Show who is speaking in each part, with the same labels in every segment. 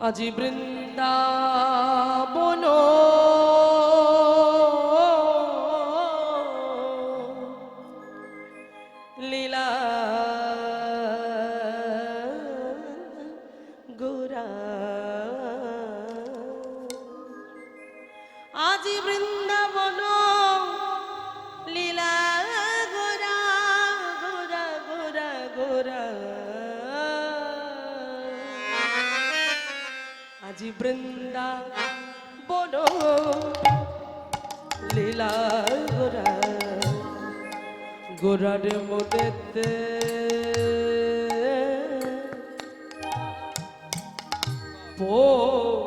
Speaker 1: আজি বৃন্দাবন লীলা গোরা, আজি বৃন্দাবন লীলা গোরা গোরা গোরা গোরা, আজি বৃন্দাবন লীলা গোরা, গোরার মনেতে পড়িল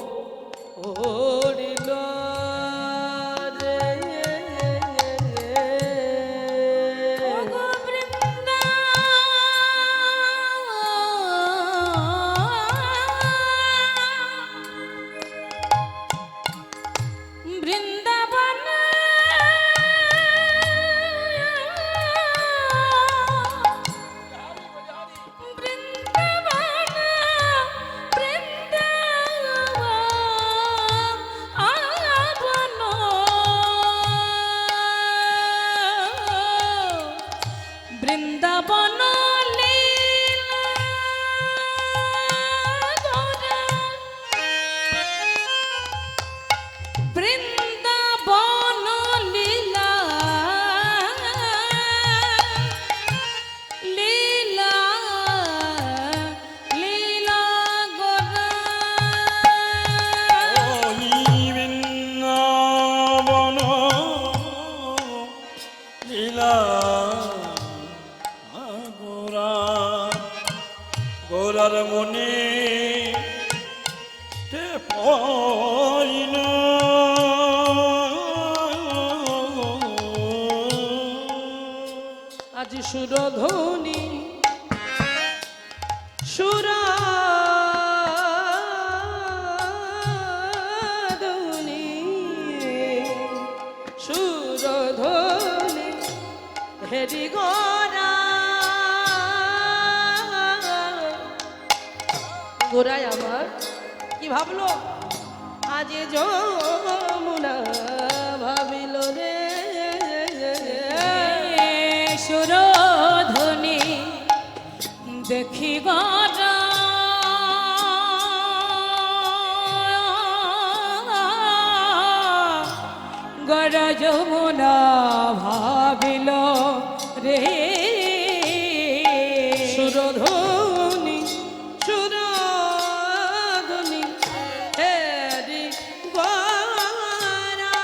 Speaker 1: গোরার মনে পড়িল আজ সুরধ্বনি সুরধ্বনি সুরধ্বনি হেরি গোরা, গোরাই আমার কি ভাবলো, আজ যমুনা ভাবিল রে,
Speaker 2: সুরধ্বনি দেখি গোরা, গোরা যমুনা ভাবিল রে,
Speaker 1: সুরধ্বনি সুরধ্বনি হেরি গোরা,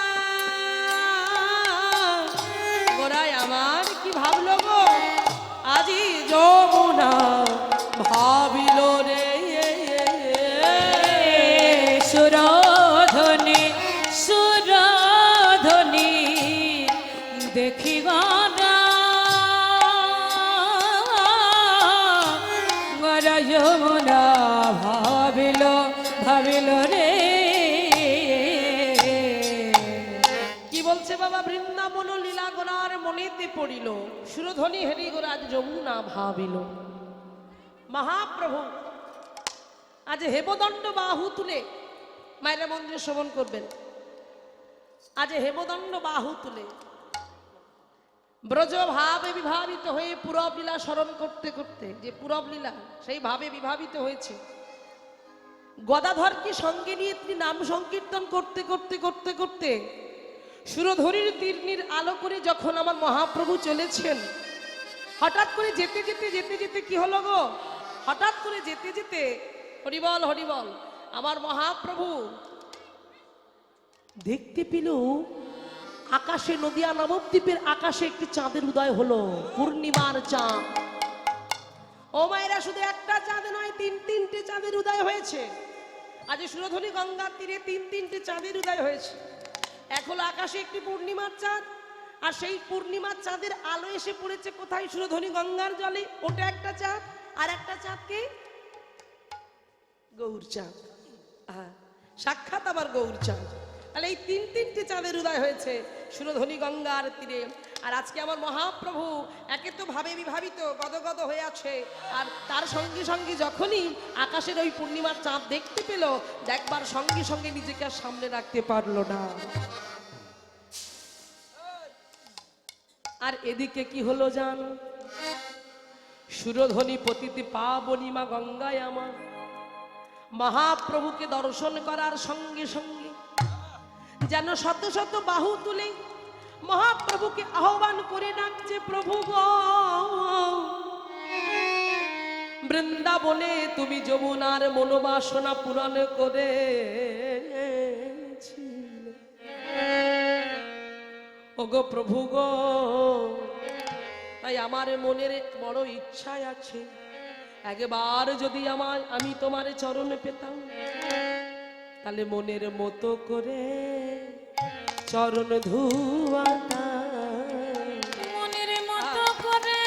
Speaker 1: গোরাই আমার কি ভাবলো গো, আজি যমুনা ভাবিল রে,
Speaker 2: সুরধ্বনি সুরধ্বনি দেখি গোরা, গোরা যমুনা ভাবিল ভাবিল রে।
Speaker 1: কি বলছে বাবা, বৃন্দাবন লীলা গোরার মনেতে পড়িল, সুরধ্বনি হেরি গোরা আজ যমুনা ভাবিল। মহাপ্রভু আজ হেমদণ্ড বাহু তুলে, মায়েরা মন্দিরে শ্রবণ করবেন, আজ হেমদণ্ড বাহু তুলে ব্রজ ভাবে বিভাবিত হয়ে পুরব লীলা স্মরণ করতে করতে, যে পুরব লীলা সেই ভাবে বিভাবিত হয়েছে, গদাধরকে সঙ্গে নিয়ে তিনি নাম সংকীর্তন করতে করতে করতে করতে সুরধরির তীর্ণির আলো করে যখন আমার মহাপ্রভু চলেছেন, হঠাৎ করে যেতে যেতে যেতে যেতে কি হলো গো, হঠাৎ করে যেতে যেতে হরিবল হরিবল আমার মহাপ্রভু দেখতে পেল আকাশে, নদিয়া নবদ্বীপের আকাশে একটি চাঁদের উদয় হলো, পূর্ণিমার চাঁদ। ও মায়েরা, শুধু একটা চাঁদ নয়, তিনটে চাঁদের উদয় হয়েছে। আজ সুরধনী গঙ্গার তীরে তিনটে চাঁদের উদয় হয়েছে। এক হলো আকাশে একটি পূর্ণিমার চাঁদ, আর সেই পূর্ণিমার চাঁদের আলো এসে পড়েছে কোথায়, সুরধনী গঙ্গার জলে, ওটা একটা চাঁদ। আর একটা চাঁদকে গৌর চাঁদ, সাক্ষাৎ আমার গৌর চাঁদ। তাহলে এই তিনটে চাঁদের উদয় হয়েছে সুরধনী গঙ্গার তীরে। আর আজকে আমার মহাপ্রভু একে তো ভাবে বিভাবিত গদগদ হয়ে আছে, আর তার সঙ্গে সঙ্গে যখনই আকাশের ওই পূর্ণিমার চাঁদ দেখতে পেল, দেখবার সঙ্গে সঙ্গে নিজেকে আর সামনে রাখতে পারলো না। আর এদিকে কি হলো জানো? সুরধ্বনি পতিতে পাবনি মা গঙ্গায় আমার মহাপ্রভুকে দর্শন করার সঙ্গে সঙ্গে যেন শত শত বাহু তুলে মহাপ্রভুকে আহ্বান করে ডাকছে, প্রভু গো, বৃন্দাবনে তুমি যমুনার মনোবাসনা পূরণ করে ওগো প্রভু গো, তাই আমার মনের বড় ইচ্ছা আছে, একবার যদি আমি তোমার চরণ পেতাম, তাহলে মনের মতো করে চরণ ধুয়াতাম,
Speaker 2: মনের মতো করে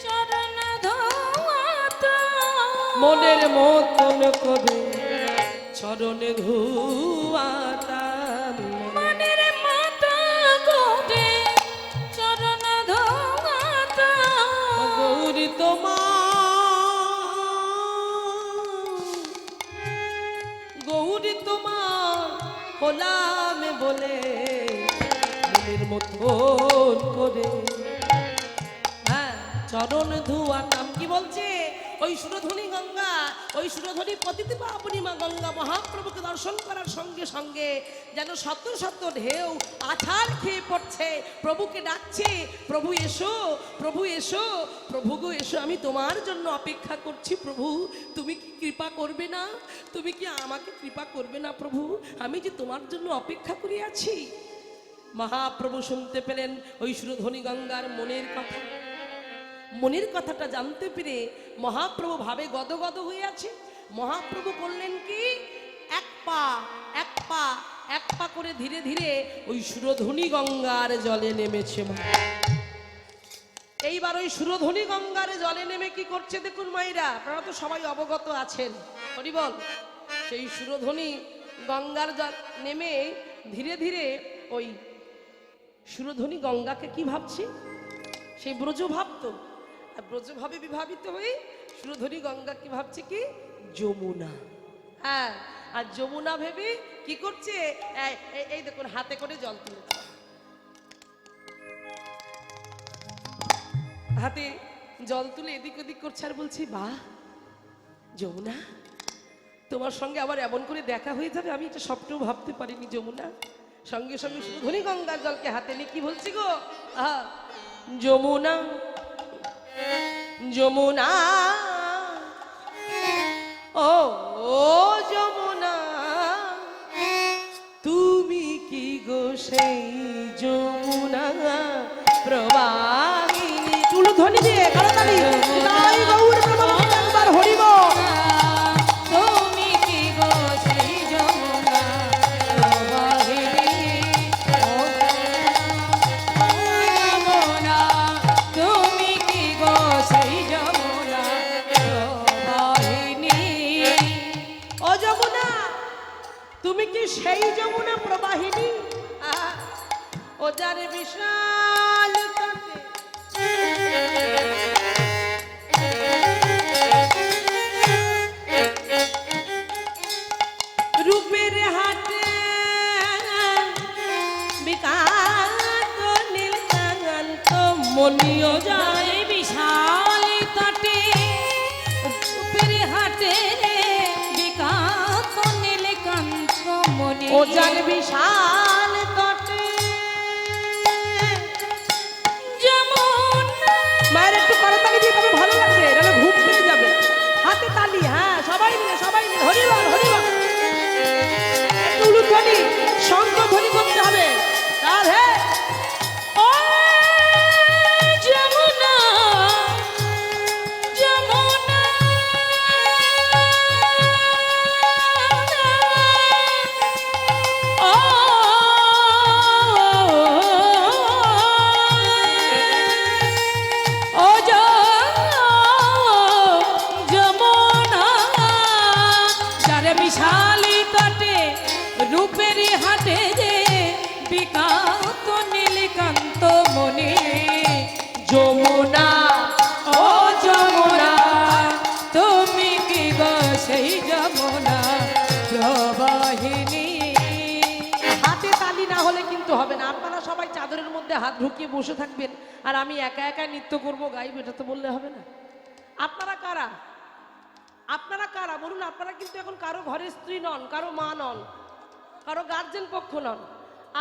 Speaker 2: চরণ ধোয়াতাম,
Speaker 1: মনের মতন করে চরণ ধুয়াতাম,
Speaker 2: মনের মতো করে চরণ ধোয়াতাম।
Speaker 1: গৌরী তোমার হলাম বলে মনের মতন করে চরণ ধুয়াতাম। কি বলছে? ওই সুরধ্বনি গঙ্গা, ওই সুরধ্বনি পতিতে পাবনি মা গঙ্গা মহাপ্রভুকে দর্শন করার সঙ্গে সঙ্গে যেন শত শত ঢেউ আছাড় খেয়ে পড়ছে, প্রভুকে ডাকছে, প্রভু এসো, প্রভু এসো, প্রভু গো এসো, আমি তোমার জন্য অপেক্ষা করছি, প্রভু তুমি কি কৃপা করবে না? তুমি কি আমাকে কৃপা করবে না প্রভু? আমি যে তোমার জন্য অপেক্ষা করে আছি। মহাপ্রভু শুনতে পেলেন ওই সুরধ্বনি গঙ্গার মনের কথা, মনের কথাটা জানতে পেরে মহাপ্রভু ভাবে গদগদ হয়ে আছে। মহাপ্রভু করলেন কি, এক পা করে ধীরে ধীরে ওই সুরধ্বনি গঙ্গার জলে নেমেছে। এইবার ওই সুরধ্বনি গঙ্গার জলে নেমে কি করছে দেখুন মায়েরা, আপনারা তো সবাই অবগত আছেন, হরি বল। সেই সুরধ্বনি গঙ্গার জল নেমে ধীরে ধীরে ওই সুরধ্বনি গঙ্গাকে কি ভাবছে, সেই ব্রজ ভাবতো, আর ব্রজভাবে বিভাবিত হয়ে সুরধ্বনি গঙ্গা কি ভাবছে, কি যমুনা। হ্যাঁ, আর যমুনা ভেবে কি করছে, এই দেখুন হাতে করে জল তুলেছে, হাতে জল তুলে এদিক ওদিক করছে আর বলছে, বাহ যমুনা, তোমার সঙ্গে আবার এমন করে দেখা হয়ে যাবে আমি এটা স্বপ্নেও ভাবতে পারিনি যমুনা। সঙ্গে সঙ্গে সুরধ্বনি গঙ্গার জলকে হাতে নিয়ে কি বলছি গো, যমুনা যমুনা, ও যমুনা, তুমি কি গো সেই যমুনা প্রবাহিনী। চুলধ্বনি দিয়ে করতালি, জয় গৌর ব্রহ্মপুত্র, একবার হরি বল।
Speaker 2: তুমি কি গো সেই যমুনা প্রবাহিনী, যমুনা, তুমি কি গো সেই যমুনা প্রবাহিনী।
Speaker 1: ও যমুনা, তুমি কি সেই যমুনা প্রবাহিনী, ও যার বিশাল তটে রূপের হাটে বিকাত নীলকান্ত মনিও যায়
Speaker 2: বিশাল তটে রূপের হাটে বিকাত নীলকান্ত মনি,
Speaker 1: ও যার বিশাল তটে।
Speaker 2: যমুনা,
Speaker 1: মায়ের একটু করতালি দিয়ে তবে ভালো লাগবে, নাহলে ঘুম পেয়ে যাবে। হাতে তালি, হ্যাঁ সবাই মিলে হরি বল হরি বল। একটু উলুধ্বনি শঙ্খ ধ্বনি করতে হবে, তার হে
Speaker 2: ও যমুনা, যমুনা, ও যমুনা, যার বিশালী তটে রূপের হাটে যে বিকাত নীলকান্ত যমুনা প্রবাহিনী।
Speaker 1: হাতে তালি না হলে কিন্তু হবে না। আপনারা সবাই চাদরের মধ্যে হাত ঢুকিয়ে বসে থাকবেন আর আমি একা একা নৃত্য করব, গাইব, এটা তো বললে হবে না। আপনারা কারা? আপনারা কারা বলুন? আপনারা কিন্তু এখন কারো ঘরের স্ত্রী নন, কারো মা নন, কারো গার্জেন পক্ষ নন।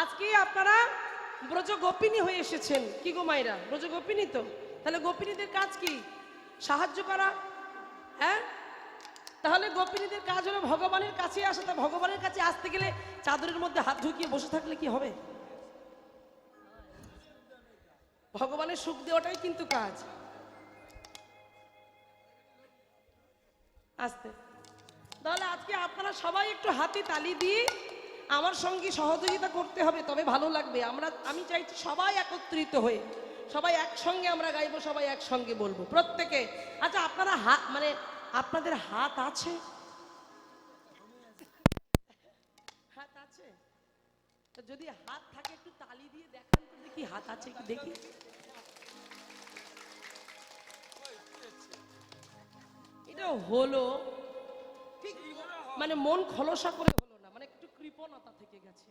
Speaker 1: আজকে আপনারা ব্রজ গোপিনী হয়ে এসেছেন। কি গো মায়েরা, ব্রজ গোপিনী তো? তাহলে গোপিনীদের কাজ কি? সাহায্য করা। হ্যাঁ, তাহলে গোপিনীদের কাজ হলো ভগবানের কাছে আসা। তা ভগবানের কাছে আসতে গেলে চাদরের মধ্যে হাত ঢুকিয়ে বসে থাকলে কি হবে? ভগবানের সুখ দেওয়াটাই কিন্তু কাজ। আসতে তাহলে আজকে আপনারা সবাই একটু হাতে তালি দিয়ে আমার সঙ্গে সহযোগিতা করতে হবে, তবে ভালো লাগবে। আমি চাইছি সবাই একত্রিত হয়ে সবাই একসঙ্গে আমরা গাইবো, সবাই একসঙ্গে বলবো প্রত্যেকে। আচ্ছা, আপনারা হাত মানে আপনাদের হাত আছে? হাত আছে? তো যদি হাত থাকে একটু তালি দিয়ে দেখান তো দেখি হাত আছে কি দেখি। এটা হলো ঠিক মানে মন খলসা করে হলো না, মানে একটু কৃপণতা থেকে গেছে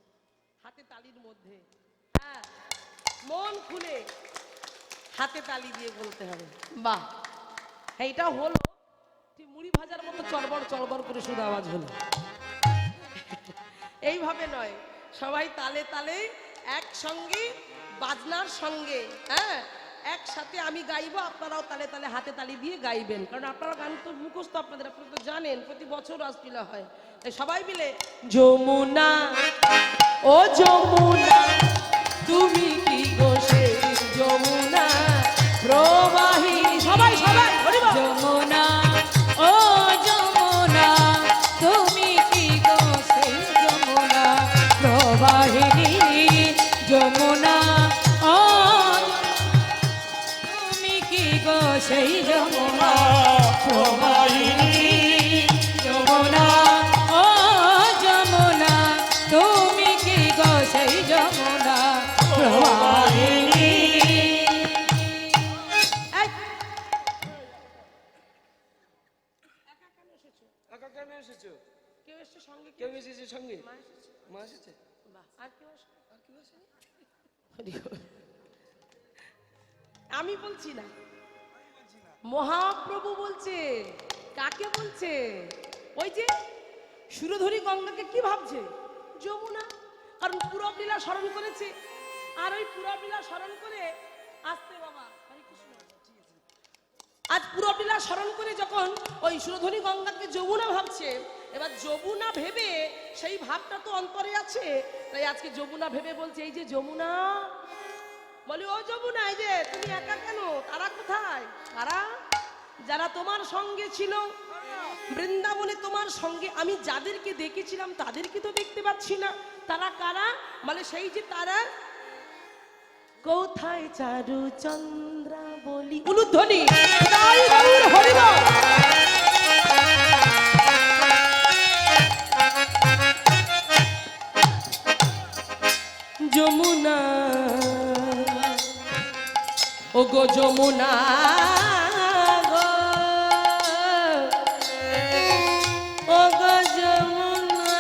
Speaker 1: হাতে তালির মধ্যে। হ্যাঁ, মন খুলে হাতে তালি দিয়ে বলতে হবে। বাহ, হ্যাঁ, এটা হলো ঠিক মুড়ি ভাজার মতো চড়বড় চড়বড় করে শুধু আওয়াজ হলো। এইভাবে নয়, সবাই তালে তালে একসঙ্গে বাজনার সঙ্গে, হ্যাঁ, একসাথে আমি গাইবো, আপনারাও তালে তালে হাতে তালি দিয়ে গাইবেন। কারণ আপনারা গান তো মুখস্থ, আপনারা তো জানেন, প্রতি বছর রাসলীলা হয়। তাই সবাই মিলে যমুনা ও যমুনা তুমি কি গো সেই যমুনা প্রবাহিনী। সবাই সবাই
Speaker 2: যমুনা ও যমুনা তুমি কি গো সেই যমুনা প্রবাহিনী। যমুনা ও তুমি কি গো সেই যমুনা প্রবাহিনী। যমুনা ও যমুনা তুমি কি গো সেই যমুনা প্রবাহিনী।
Speaker 3: একা কেন এসেছো?
Speaker 1: কেউ এসছে সঙ্গে?
Speaker 3: কেউ এসেছে সঙ্গে?
Speaker 1: মা এসেছে?
Speaker 3: মা এসেছে?
Speaker 1: বাহ, আর কেউ আসবে? আর কেউ আসেনি? আমি বলছি না, মহাপ্রভু বলছে। কাকে বলছে? ওই যে সুরধুরী গঙ্গাকে কি ভাবছে? যমুনা। কারণ পুরব লীলা স্মরণ করেছে, আর ওই পুরব লীলা স্মরণ করে আসতে বাবা হরে কৃষ্ণ, আজ পুরব লীলা স্মরণ করে যখন ওই সুরধুরী গঙ্গাকে যমুনা ভাবছে, এবার যমুনা ভেবে সেই ভাবটা তো অন্তরে আছে, তাই আজকে যমুনা ভেবে বলছে, এই যে যমুনা, বলি ও যমুনা, এই যে তুমি একা কেন? তারা কোথায়? তারা যারা তোমার সঙ্গে ছিল বৃন্দাবনে, তোমার সঙ্গে আমি যাদেরকে দেখেছিলাম তাদেরকে তো দেখতে পাচ্ছি না। তারা কারা? মানে সেই যে তারা। কোথায় চারু চন্দ্রা বলি উলুধ্বনি হরিব। যমুনা ও গো যমুনা গো, ও গো যমুনা,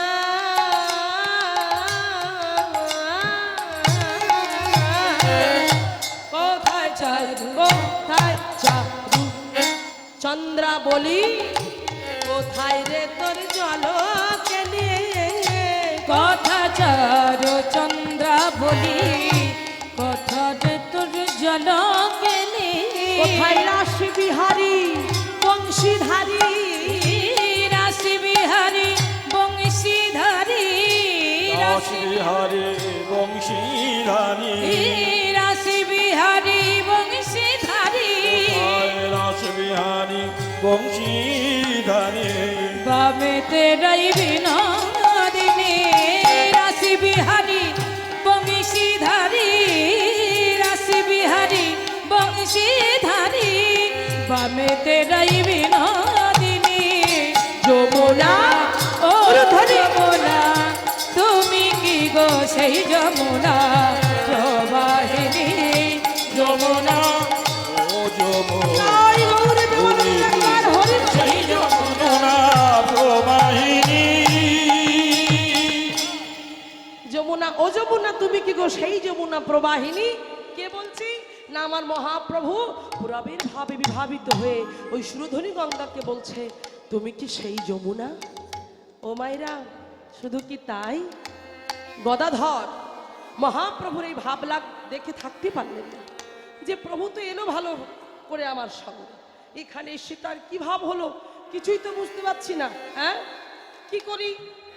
Speaker 1: কোথায় চারু, কোথায় চারু চন্দ্রা বলি, কোথায় রে তোর জল কেনে।
Speaker 2: কথা চারু চন্দ্রা বলি, কথা রে তোর জল কেনে।
Speaker 1: কোথায় রাশি বিহারী বংশীধারী,
Speaker 2: রাশি বিহারী বংশীধারী,
Speaker 4: রাশি বিহারী বংশীধারী,
Speaker 2: রাশি বিহারী বংশীধারী।
Speaker 4: রাশি বিহারী বংশীধারী,
Speaker 2: বামেতে রাই বিনোদিনী। রাশি বিহারী বংশীধারী, রাশি বিহারী বংশীধারী, বামেতে রাই বিনোদিনী।
Speaker 1: যমুনা
Speaker 2: ও যমুনা তুমি কি গো সেই যমুনা প্রবাহিনী। যমুনা
Speaker 4: ও যমুনা
Speaker 1: জয় গৌর প্রেমানন্দ একবার হরি বল।
Speaker 4: সেই যমুনা প্রবাহিনী।
Speaker 1: ও যমুনা তুমি কি গো সেই যমুনা প্রবাহিনী? কে বলছি? না আমার মহাপ্রভু পুরাবের ভাবে বিভাবিত হয়ে ওই সুরধনী গঙ্গাকে বলছে, তুমি কি সেই যমুনা? ও মাইরা, শুধু কি তাই? গদাধর মহাপ্রভুর এই ভাবলাগ দেখে থাকতে পারলেন না, যে প্রভু তো এলো ভালো করে আমার সঙ্গে, এখানে এসে তার কি ভাব হলো কিছুই তো বুঝতে পারছি না। হ্যাঁ, কি করি?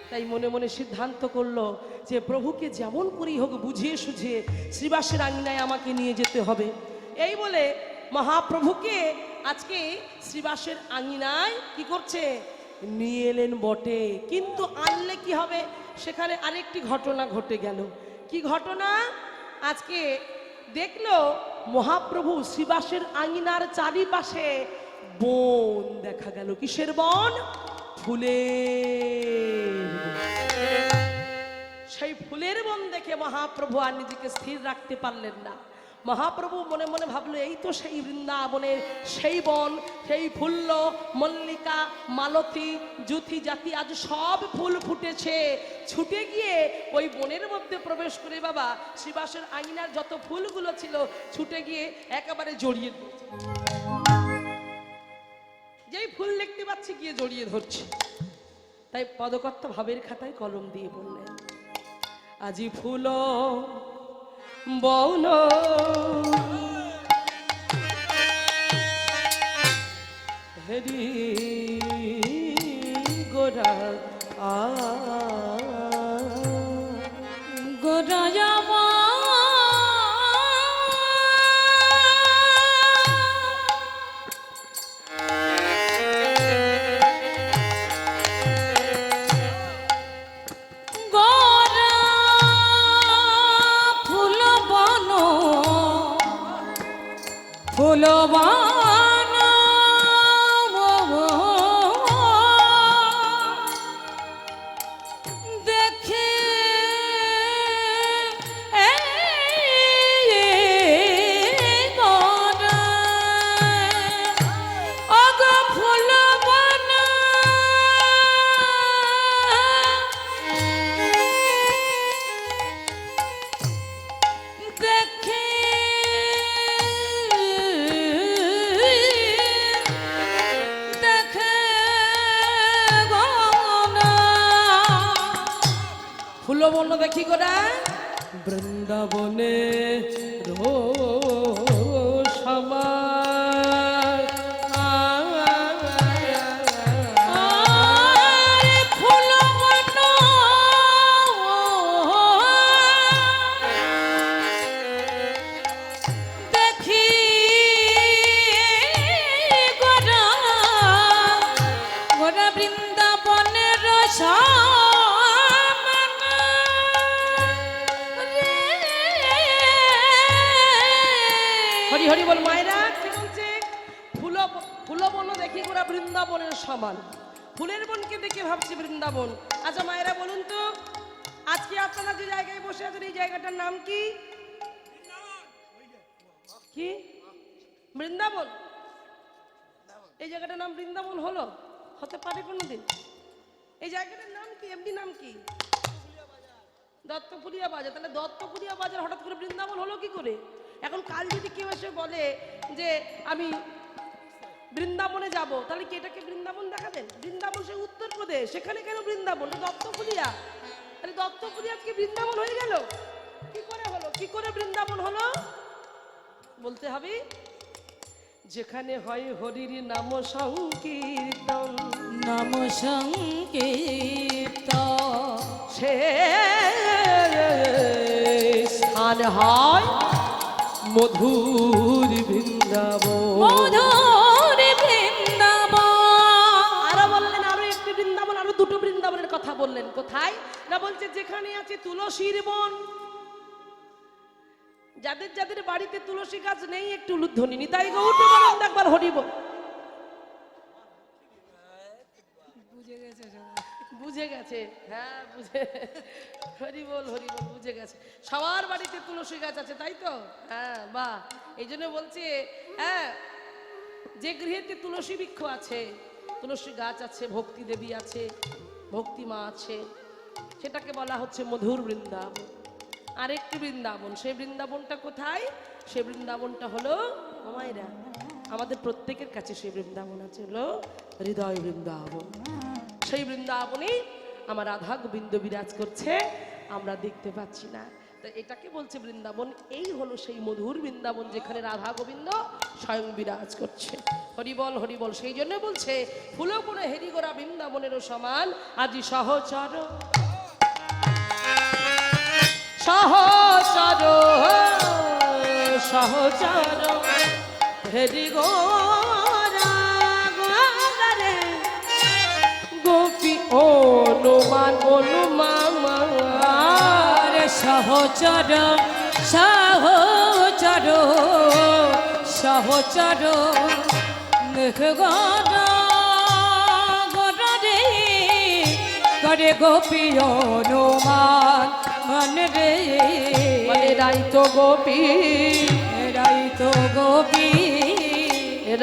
Speaker 1: তাই মনে মনে সিদ্ধান্ত করলো যে প্রভুকে যেমন করেই হোক বুঝিয়ে সুঝিয়ে শ্রীবাসের আঙিনায় আমাকে নিয়ে যেতে হবে। এই বলে মহাপ্রভুকে আজকে শ্রীবাসের আঙিনায় কি করছে? নিয়ে এলেন বটে, কিন্তু আনলে কি হবে? সেখানে আরেকটি ঘটনা ঘটে গেল। কি ঘটনা? আজকে দেখলো মহাপ্রভু শ্রীবাসের আঙিনার চারিপাশে বন দেখা গেল। কিসের বন? ফুলের। সেই ফুলের বন দেখে মহাপ্রভু আর নিজেকে স্থির রাখতে পারলেন না। মহাপ্রভু মনে মনে ভাবলো, এই তো সেই বৃন্দাবনের সেই বন, সেই ফুল্ল মল্লিকা মালতী জুথি জাতি আজ সব ফুল ফুটেছে। ছুটে গিয়ে ওই বনের মধ্যে প্রবেশ করে বাবা শ্রীবাসের আঙিনার যত ফুলগুলো ছিল ছুটে গিয়ে একেবারে জড়িয়ে ধরছে। যেই ফুল দেখতে পাচ্ছি গিয়ে জড়িয়ে ধরছে। তাই পদকর্তা ভাবের খাতায় কলম দিয়ে বললেন, আজি ফুল বন হেরি গোরা
Speaker 2: গোরা যাওয়া ফুলবান দেখে অগ ফুলবান দেখে
Speaker 1: ফুলবন দেখি গোরা বৃন্দাবনে
Speaker 2: বৃন্দাবনের
Speaker 1: হরি হরি বল। মায়েরা কি বলছে? ফুলবন দেখি গোরা বৃন্দাবনের সমান। ফুলের বনকে দেখে ভাবছি বৃন্দাবন। আচ্ছা মায়েরা বলুন তো, আজকে আপনারা যে জায়গায় বসে আছেন এই জায়গাটার নাম কি? কি বৃন্দাবন? এই জায়গাটার নাম বৃন্দাবন হলো? হতে পারে কোনোদিন? এই জায়গাটার নাম কি? এমনি নাম কি? দত্তপুরিয়া বাজার। তাহলে দত্তপুরিয়া বাজার হঠাৎ করে বৃন্দাবন হলো কি করে? এখন কাল যদি কেউ এসে বলে যে আমি বৃন্দাবনে যাব, তাহলে কি এটাকে বৃন্দাবন দেখাবেন? বৃন্দাবন সে উত্তরপ্রদেশ, সেখানে কেন বৃন্দাবন? দত্তপুরিয়া। তাহলে দত্তপুরিয়া আজকে বৃন্দাবন হয়ে গেল? কি করে হলো? কি করে বৃন্দাবন হলো? বলতে হবে, যেখানে হয় হরির নাম সংকীর্তন,
Speaker 2: নাম সংকীর্তন
Speaker 1: সে স্থান হয় মধুর বৃন্দাবন।
Speaker 2: মধুর বৃন্দাবন।
Speaker 1: আরো বললেন আরো একটি বৃন্দাবন, আরো দুটো বৃন্দাবনের কথা বললেন। কোথায় না? বলছে যেখানে আছে তুলসীর বন। যাদের যাদের বাড়িতে তুলসী গাছ নেই একটু উলুধ্বনি নিতাই গৌর বলেন একবার হরি বল। বুঝে গেছে, হ্যাঁ বুঝে, হরি বল হরি বল, বুঝে গেছে। সবার বাড়িতে তুলসী গাছ আছে তাই তো? হ্যাঁ বাহ। এই জন্য বলছে হ্যাঁ, যে গৃহেতে তুলসী বৃক্ষ আছে, তুলসী গাছ আছে, ভক্তি দেবী আছে, ভক্তি মা আছে, সেটাকে বলা হচ্ছে মধুর বৃন্দাবন। আরেকটি বৃন্দাবন। সেই বৃন্দাবনটা কোথায়? সেই বৃন্দাবনটা হলো ও মায়েরা আমাদের প্রত্যেকের কাছে সেই বৃন্দাবন আছে, হলো হৃদয় বৃন্দাবন। সেই বৃন্দাবনে আমার রাধা গোবিন্দ বিরাজ করছে, আমরা দেখতে পাচ্ছি না। তো এটাকে বলছে বৃন্দাবন। এই হলো সেই মধুর বৃন্দাবন যেখানে রাধা গোবিন্দ স্বয়ং বিরাজ করছে। হরিবল হরিবল। সেই জন্য বলছে ফুলো পুরো হেরিগোরা বৃন্দাবনেরও সমান আজি সহচর সহচর সহচর হেরিগোরা গোপী অনুমান অনুমান
Speaker 2: সহচর সহচর সহচর রে করে গোপী অনুমান মন রে
Speaker 1: মানে রাই তো গোপী
Speaker 2: রাই তো গোপী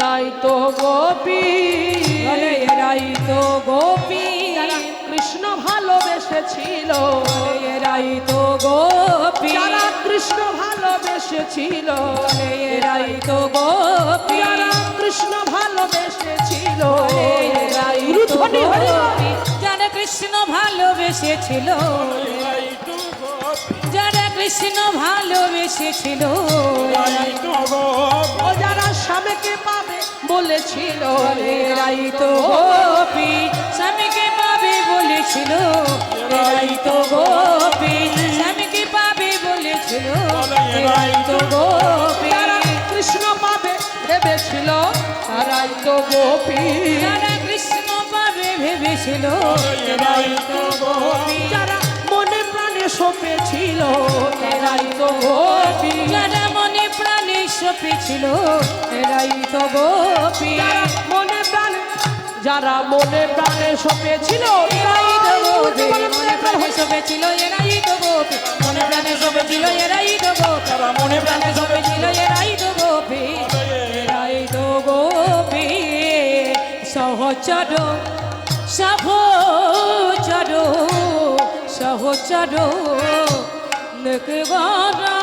Speaker 1: রাই তো গোপী
Speaker 2: রাই তো গোপী
Speaker 1: কৃষ্ণ ভালোবেসেছিল
Speaker 2: রাই তো গোপী
Speaker 1: যারা কৃষ্ণ ভালোবেসেছিল
Speaker 2: রাই তো গোপী
Speaker 1: যারা কৃষ্ণ ভালোবেসেছিল
Speaker 2: ধ্বনি হরি যারা কৃষ্ণ ভালোবেসেছিল যারা কৃষ্ণ ভালোবেসেছিল
Speaker 1: ও যারা স্বামীকে পাবে বলেছিল
Speaker 2: রাই তো গোপী স্বামীকে পাবে বলেছিল রাই তো গোপী স্বামীকে পাবে বলেছিল রাই তো গোপী
Speaker 1: যারা কৃষ্ণ পাবে ভেবেছিল তারাই তো গোপী
Speaker 2: যারা কৃষ্ণ পাবে ভেবেছিল রাই তো গোপী
Speaker 1: যারা মনে প্রাণে সপেছিল তারাই তো গোপী
Speaker 2: যারা মনে প্রাণে সপেছিল রাই তো গোপী
Speaker 1: যারা মনে প্রাণে যারা মনে প্রাণে সপেছিল
Speaker 2: এরাই তো গোপী মনে প্রাণে সপেছিল এরাই তো গোপী মনে প্রাণে সপেছিল এরাই তো গোপী মনে প্রাণে সপেছিল এরাই তো গোপী এরাই তো গোপী সহচর সহচর সহচর নেকবারা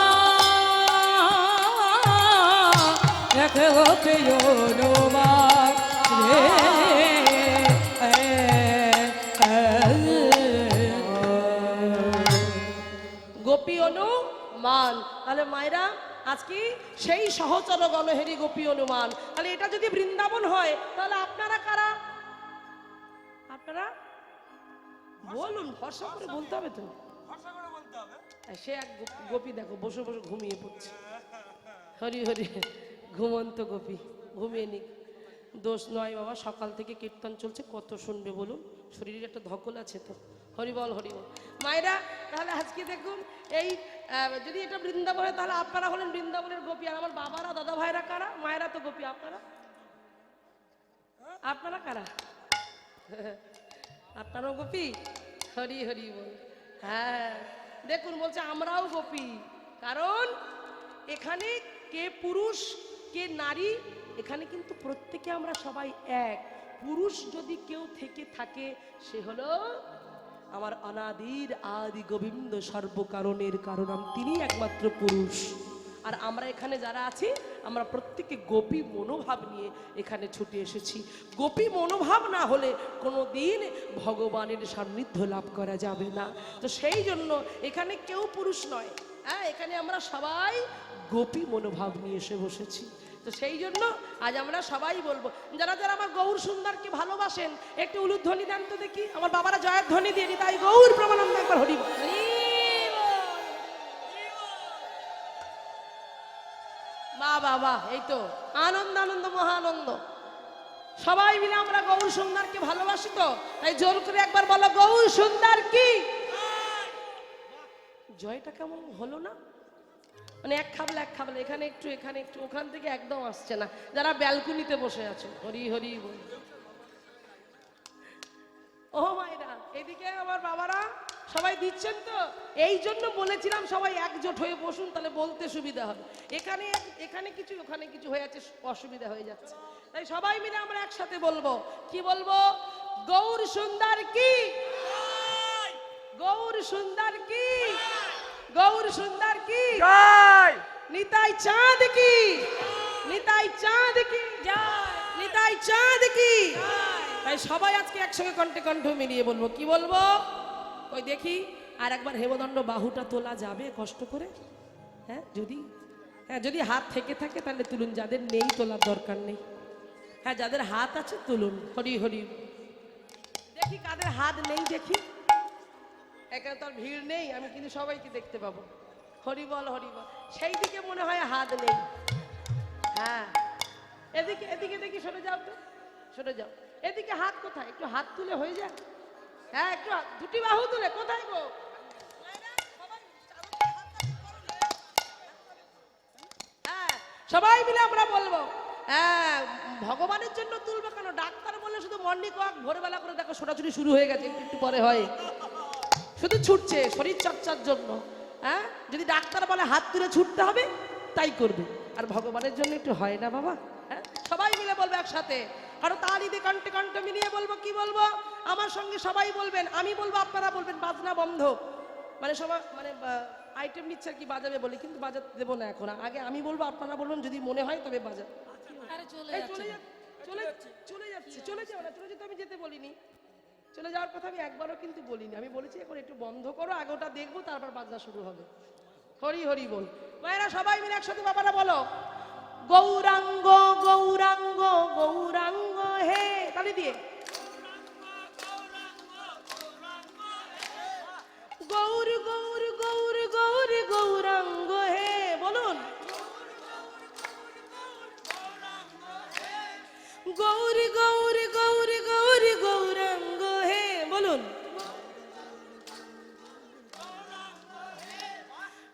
Speaker 2: নেক গোপী অনুমান রে
Speaker 1: গোপী অনুমান। তাহলে মায়েরা আজকে সেই সহচর গণহেরি গোপী অনুমান। তাহলে এটা যদি বৃন্দাবন হয় তাহলে আপনারা কারা? আপনারা বলুন, ভরসা করে বলতে হবে তো। সে এক গোপী দেখো বসে বসে ঘুমিয়ে পড়ছে। হরি হরি ঘুমন্ত গোপী ঘুমিয়ে নিক, দোষ নয় বাবা। সকাল থেকে কীর্তন চলছে, কত শুনবে বলুন, শরীরের একটা ধকল আছে তো। হরিবল হরিবল। মায়েরা তাহলে আজকে দেখুন এই যদি এটা বৃন্দাবন হয় তাহলে আপনারা হলেন বৃন্দাবনের গোপী। আর আমার বাবারা দাদা ভাইরা কারা? মায়েরা তো গোপী। আপনারা আপনারা কারা? আপনারাও গোপী? হরি হরি বল। হ্যাঁ দেখুন বলছে আমরাও গোপী। কারণ এখানে কে পুরুষ কে নারী, এখানে কিন্তু প্রত্যেকে আমরা সবাই এক। পুরুষ যদি কেউ থেকে থাকে সে হলো আমার অনাদির আদি গোবিন্দ, সর্বকারণের কারণ তিনি একমাত্র পুরুষ। আর আমরা এখানে যারা আছি আমরা প্রত্যেকে গোপী মনোভাব নিয়ে এখানে ছুটে এসেছি। গোপী মনোভাব না হলে কোনো দিন ভগবানের সান্নিধ্য লাভ করা যাবে না। তো সেই জন্য এখানে কেউ পুরুষ নয়, হ্যাঁ এখানে আমরা সবাই গোপী মনোভাব নিয়ে এসে বসেছি। তো সেই জন্য আজ আমরা সবাই বলবো, যারা যারা আমার গৌর সুন্দরকে ভালোবাসেন একটু উলুধ্বনি দেন তো দেখি। আমার বাবারা জয়ের ধ্বনি দিয়ে তাই গৌর প্রমানন্দ একবার হরি বল। বাহ বাহ বাহ, এই তো আনন্দ আনন্দ মহানন্দ। সবাই মিলে আমরা গৌর সুন্দরকে ভালোবাসি তো, তাই জোর করে একবার বলো গৌর সুন্দর কি জয়টা কেমন হলো না? মানে এক খাবলা এখানে একটু এখানে একটু, ওখান থেকে একদম আসছে না। যারা ব্যালকনিতে বসে আছো হরি হরি বল। ও মায়েরা এদিকে আমার বাবারা সবাই দিচ্ছেন তো। এই জন্য বলেছিলাম সবাই একজোট হয়ে বসুন, তাহলে বলতে সুবিধা হবে। এখানে এখানে কিছু ওখানে কিছু হয়ে যাচ্ছে, অসুবিধা হয়ে যাচ্ছে। তাই সবাই মিলে আমরা একসাথে বলবো। কি বলবো? গৌর সুন্দর কি, গৌর সুন্দর কি, গৌর সুন্দর কি
Speaker 3: জয়
Speaker 1: নিতাই চাঁদ কি নিতাই চাঁদ কি নিতাই চাঁদ কি তাই সবাই আজকে একসঙ্গে কণ্ঠে কণ্ঠ মিলিয়ে বলবো কি বলবো ওই দেখি আর একবার হেমদণ্ড বাহুটা তোলা যাবে কষ্ট করে হ্যাঁ যদি হাত থেকে থাকে তাহলে তুলুন যাদের নেই তোলার দরকার নেই হ্যাঁ যাদের হাত আছে তুলুন হরি হরি দেখি কাদের হাত নেই দেখি এখানে তো আর ভিড় নেই আমি কিন্তু সবাইকে দেখতে পাবো হরিবল হরিবল সেই দিকে মনে হয় হাত নেই হ্যাঁ এদিকে এদিকে দেখি সরে যাও তো সরে যাও এদিকে হাত কোথায় একটু হাত তুলে হয়ে যায় হ্যাঁ একটু দুটি বাহু তুলে কোথায় গো হ্যাঁ সবাই মিলে আমরা বলবো হ্যাঁ ভগবানের জন্য তুলবে কেন ডাক্তার বললে শুধু মর্নিং ওয়াক ভোরবেলা করে দেখো ছোটাছুটি শুরু হয়ে গেছে একটু একটু পরে হয় শুধু ছুটছে শরীর চর্চার জন্য হ্যাঁ যদি ডাক্তার বলে হাত তুলে ছুটতে হবে তাই করবে আর ভগবানের জন্য একটু হয় না বাবা হ্যাঁ সবাই মিলে বলবে একসাথে কারণ তারই দিয়ে কণ্ঠে কণ্ঠ মিলিয়ে বলবো কি বলবো আমার সঙ্গে সবাই বলবেন আমি বলবো আপনারা বলবেন বাজনা বন্ধ মানে সবাই মানে আইটেম নিচ্ছে আর কি বাজাবে বলি কিন্তু বাজাতে দেবো না এখন আগে আমি বলবো আপনারা বলবেন যদি মনে হয় তবে বাজা এই চলে যাও না চলে যেতে আমি যেতে বলিনি চলে যাওয়ার কথা আমি একবারও কিন্তু বলিনি আমি বলেছি এখন একটু বন্ধ করো আগে ওটা দেখবো তারপর বাজনা শুরু হবে হরি হরি বল মায়েরা সবাই মিলে একসাথে বাবারা বলো গৌরাঙ্গ গৌরাঙ্গ গৌরাঙ্গ হে তালি দিয়ে গৌর গৌর গৌর গৌর গৌরাঙ্গ হে বলুন গৌর গৌর গৌর গৌর গৌরাঙ্গ হে বলুন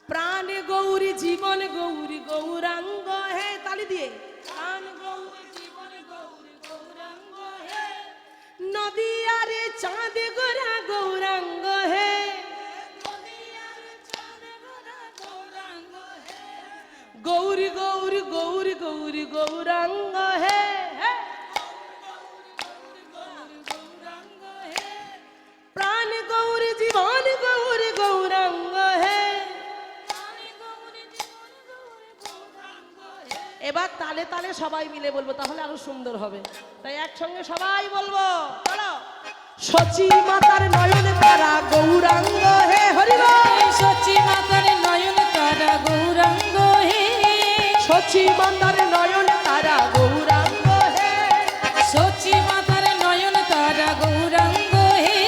Speaker 1: প্রাণ গৌরী জীবন গৌরী গৌরাঙ্গ হে তালি দিয়ে প্রাণ গৌরী জীবন গৌরী গৌরাঙ্গ হে নদী আরে চাঁদ গোরা গৌরাঙ্গ হে গৌরী গৌরী গৌরী গৌরী গৌরাঙ্গ হে প্রাণ গৌরী জীবন গৌরী গৌরাঙ্গ হে এবার তালে তালে সবাই মিলে বলবো তাহলে আরো সুন্দর হবে তাই একসঙ্গে সবাই বলবো চলো সচি মাতার নয়ন তারা গৌরাঙ্গ হে হরিবল
Speaker 2: সচি মাতার নয়ন তারা গৌরাঙ্গ হে
Speaker 1: সচি মাতার নয়ন তারা গৌরাঙ্গ হে
Speaker 2: সচি মাতার নয়ন তারা গৌরাঙ্গ হে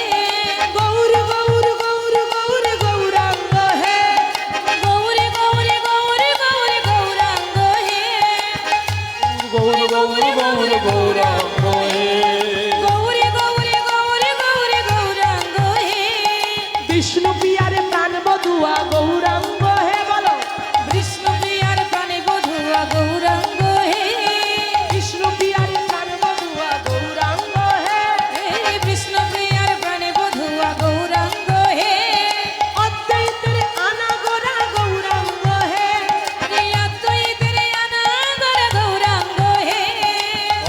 Speaker 1: গৌর গৌর গৌর গৌর গৌরাঙ্গ হে
Speaker 2: গৌরী গৌরী গৌরী গৌরী গৌরাঙ্গ হে
Speaker 4: গৌর গৌর গৌর গৌরাঙ্গ হে
Speaker 2: গৌরী গৌরী গৌরী গৌরী গৌরাঙ্গ হে
Speaker 1: বিষ্ণু পিয়ারে প্রাণ বধুয়া গৌরাঙ্গ হে বলো
Speaker 2: বিষ্ণু প্রিয়ার প্রাণে বধুয়া গৌরাঙ্গ হে
Speaker 1: বিষ্ণু পিয়ারে প্রাণ বধুয়া গৌরাঙ্গ হে
Speaker 2: হে বিষ্ণু প্রিয়ার প্রাণে বধুয়া গৌরাঙ্গ হে
Speaker 1: অদ্বৈতের আনা গোরা গৌরাঙ্গ হে
Speaker 2: অদ্বৈতের অনাগর গৌরাঙ্গ হে